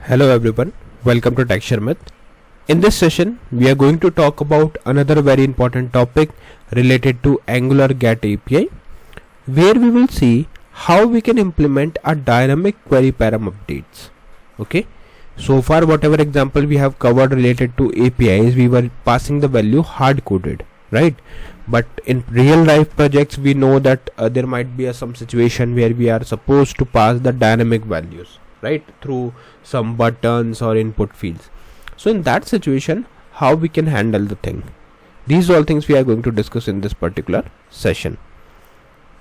Hello everyone, welcome to Texture Myth. In this session, we are going to talk about another very important topic related to Angular GET API, where we will see how we can implement a dynamic query param updates. Okay, so far whatever example we have covered related to APIs, we were passing the value hard-coded, right? But in real life projects, we know that there might be some situation where we are supposed to pass the dynamic values, right, through some buttons or input fields. So in that situation, how we can handle the thing, these are all things we are going to discuss in this particular session.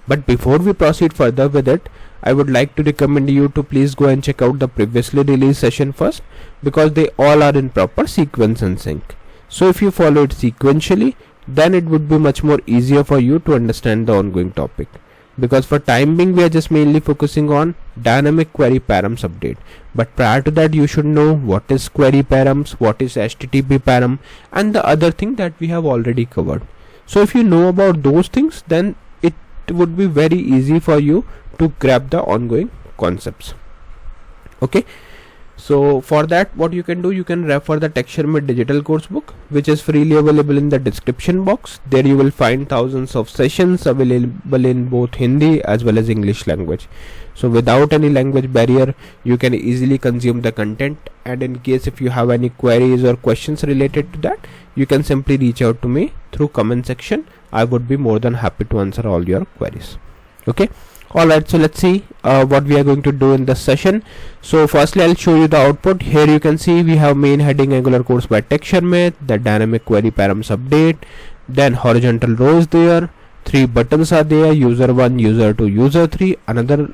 But before we proceed further with it, I would like to recommend you to please go and check out the previously released session first, because they all are in proper sequence and sync. So if you follow it sequentially, then it would be much more easier for you to understand the ongoing topic. Because for time being, we are just mainly focusing on dynamic query params update. But prior to that, you should know what is query params, what is HTTP param, and the other thing that we have already covered. So if you know about those things, then it would be very easy for you to grab the ongoing concepts. Okay. So for that, what you can do, you can refer the Texture Myth digital course book, which is freely available in the description box. There you will find thousands of sessions available in both Hindi as well as English language. So without any language barrier, you can easily consume the content. And in case if you have any queries or questions related to that, you can simply reach out to me through comment section. I would be more than happy to answer all your queries. Okay. Alright, so let's see what we are going to do in this session. So firstly, I'll show you the output. Here you can see we have main heading Angular course by Texture Myth, the dynamic query params update, then horizontal rows there, 3 buttons are there, user 1, user 2, user 3, another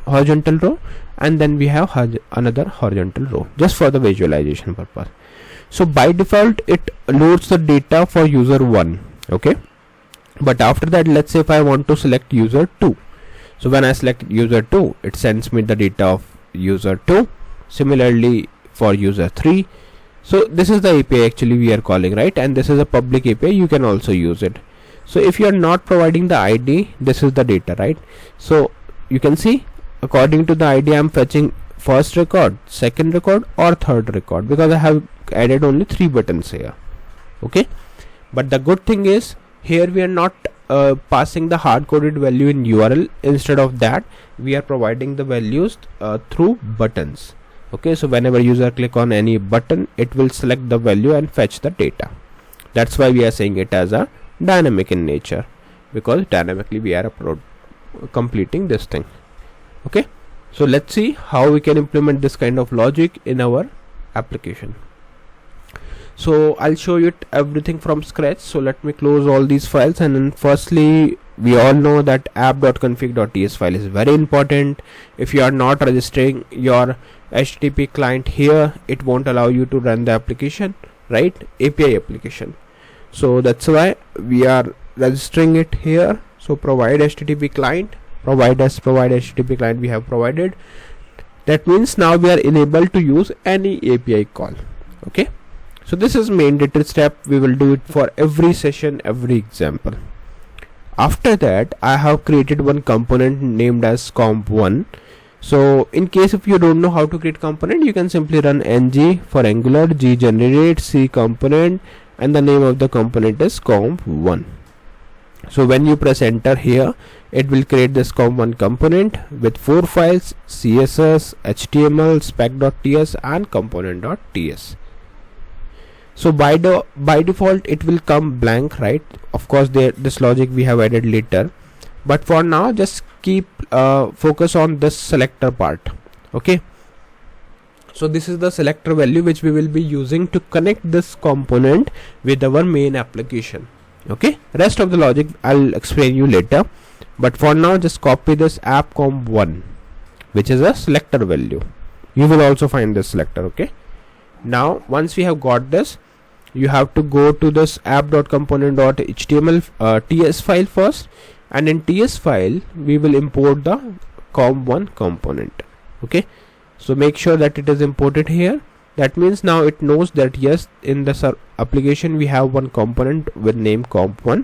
horizontal row, and then we have another horizontal row just for the visualization purpose. So by default, it loads the data for user 1. Okay, but after that, let's say if I want to select user 2. So when I select user 2, it sends me the data of user 2. Similarly for user 3. So this is the API actually we are calling, right? And this is a public API, you can also use it. So if you are not providing the ID, this is the data, right? So you can see according to the ID, I'm fetching first record, second record, or third record, because I have added only 3 buttons here. Okay. But the good thing is, here we are not passing the hard-coded value in URL. Instead of that, we are providing the values through buttons. Okay, so whenever user click on any button, it will select the value and fetch the data. That's why we are saying it as a dynamic in nature, because dynamically we are completing this thing. Okay, so let's see how we can implement this kind of logic in our application. So I'll show you everything from scratch. So let me close all these files, and then firstly, we all know that app.config.ts file is very important. If you are not registering your HTTP client here, it won't allow you to run the application, right? API application. So that's why we are registering it here. So provide HTTP client, provide HTTP client we have provided. That means now we are enabled to use any API call. Okay. So this is mandatory step. We will do it for every session, every example. After that, I have created one component named as comp1. So in case if you don't know how to create component, you can simply run ng for Angular, g generate, c component, and the name of the component is comp1. So when you press enter here, it will create this comp1 component with 4 files: css, html, spec.ts, and component.ts. So by default it will come blank, right? Of course this logic we have added later, but for now just keep focus on this selector part. Okay, so this is the selector value which we will be using to connect this component with our main application. Okay, rest of the logic I'll explain you later, but for now just copy this app comp1, which is a selector value. You will also find this selector. Okay, now once we have got this, you have to go to this app.component.html ts file first, and in ts file we will import the comp1 component. Okay, so make sure that it is imported here. That means now it knows that yes, in the application we have one component with name comp1,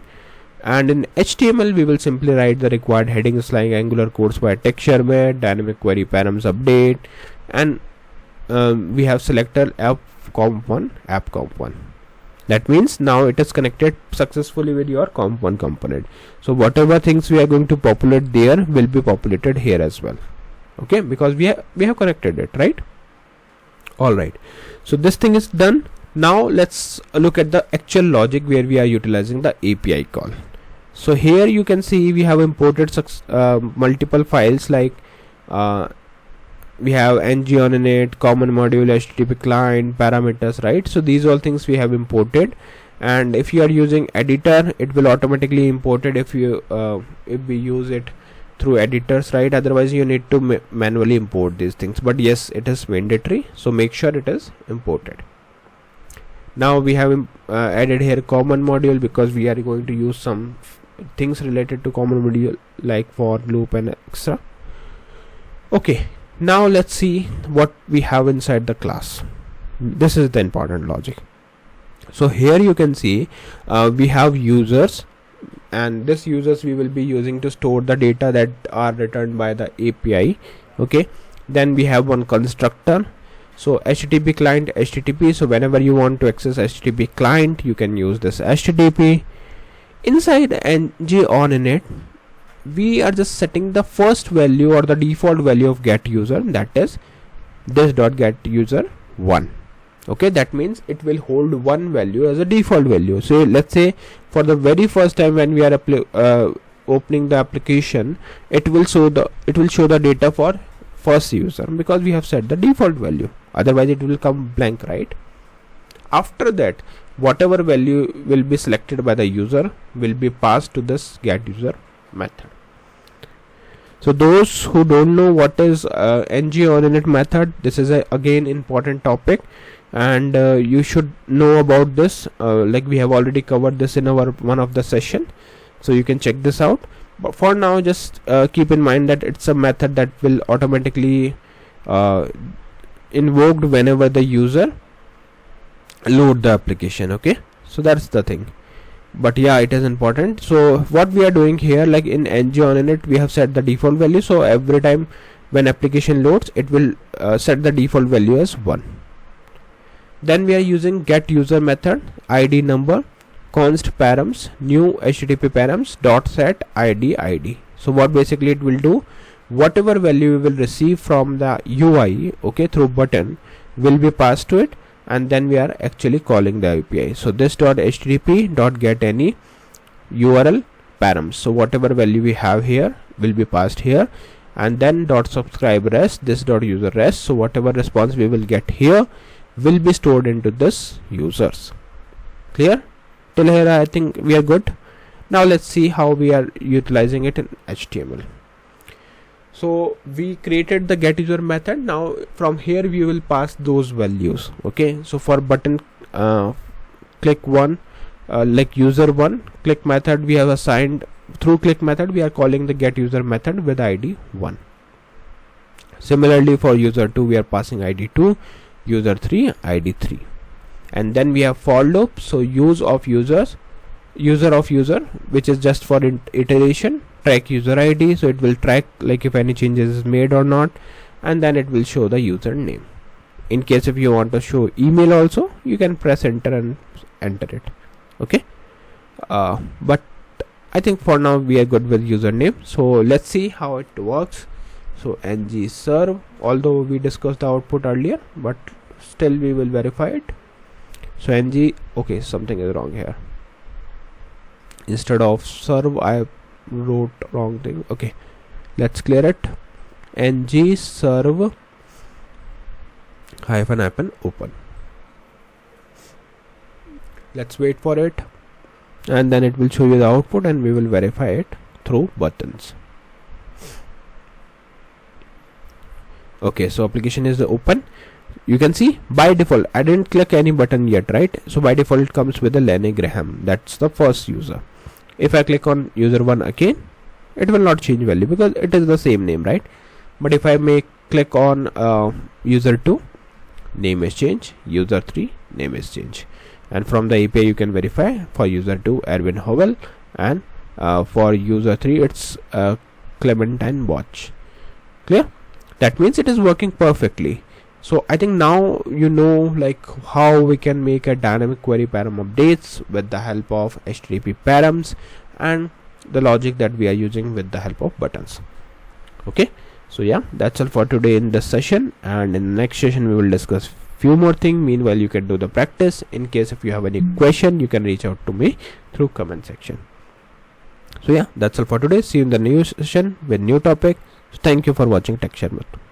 and in HTML we will simply write the required headings like Angular course by Texture Myth, Dynamic Query Params update, and we have selected app-comp1, app-comp1. That means now it is connected successfully with your comp1 component. So whatever things we are going to populate there will be populated here as well. Okay, because we have connected it, right? All right. So this thing is done. Now let's look at the actual logic where we are utilizing the API call. So here you can see we have imported multiple files like we have ng on init, common module, HttpClient, parameters, right? So these all things we have imported, and if you are using editor, it will automatically import it if we use it through editors, right? Otherwise you need to manually import these things, but yes, it is mandatory, so make sure it is imported. Now we have added here common module because we are going to use some things related to common module like for loop and extra. Okay, now let's see what we have inside the class. This is the important logic. So here you can see we have users, and this users we will be using to store the data that are returned by the API. Okay, then we have one constructor. So HTTP client HTTP, so whenever you want to access HTTP client, you can use this HTTP. Inside ng on init, we are just setting the first value or the default value of get user, that is this dot get user 1. Okay, that means it will hold one value as a default value. So let's say for the very first time when we are opening the application, it will show the data for first user because we have set the default value. Otherwise it will come blank, right? After that, whatever value will be selected by the user will be passed to this get user method. So those who don't know what is ng on init method, this is again important topic, and you should know about this. Like we have already covered this in our one of the session, so you can check this out. But for now, just keep in mind that it's a method that will automatically invoked whenever the user load the application. Okay, so that's the thing. But yeah, it is important. So what we are doing here, like in ng on init, we have set the default value. So every time when application loads, it will set the default value as 1. Then we are using get user method, id number, const params, new HttpParams dot set id. So what basically it will do, whatever value we will receive from the UI, okay, through button will be passed to it, and then we are actually calling the API. So this dot http dot get any URL params, so whatever value we have here will be passed here, and then dot subscribe rest, this dot user rest, so whatever response we will get here will be stored into this users. Clear? Till here I think we are good. Now let's see how we are utilizing it in HTML. So we created the get user method. Now from here we will pass those values. Okay, so for button click 1, like user 1 click method, we have assigned through click method we are calling the get user method with id 1. Similarly for user 2 we are passing id 2, user 3 id 3, and then we have for loop. So use of users, user of user, which is just for iteration, track user id, so it will track like if any changes is made or not, and then it will show the user name. In case if you want to show email also, you can press enter and enter it. Okay, but I think for now we are good with username. So let's see how it works. So ng serve, although we discussed the output earlier, but still we will verify it. So ng, okay, something is wrong here. Instead of serve I wrote wrong thing. Okay, let's clear it. ng serve -open. Let's wait for it, and then it will show you the output, and we will verify it through buttons. Okay, so application is open. You can see by default I didn't click any button yet, right? So by default it comes with a Lenny Graham, that's the first user. If I click on user 1 again, it will not change value because it is the same name, right? But if I click on user 2, name is change, user 3 name is change, and from the API you can verify for user 2 Erwin Howell, and for user 3 it's Clementine Watch. Clear? That means it is working perfectly. So I think now you know like how we can make a dynamic query param updates with the help of HttpParams and the logic that we are using with the help of buttons. Okay, so yeah, that's all for today in this session, and in the next session we will discuss few more things. Meanwhile, you can do the practice. In case if you have any question, you can reach out to me through comment section. So yeah, that's all for today. See you in the new session with new topic. So thank you for watching TechSharemith.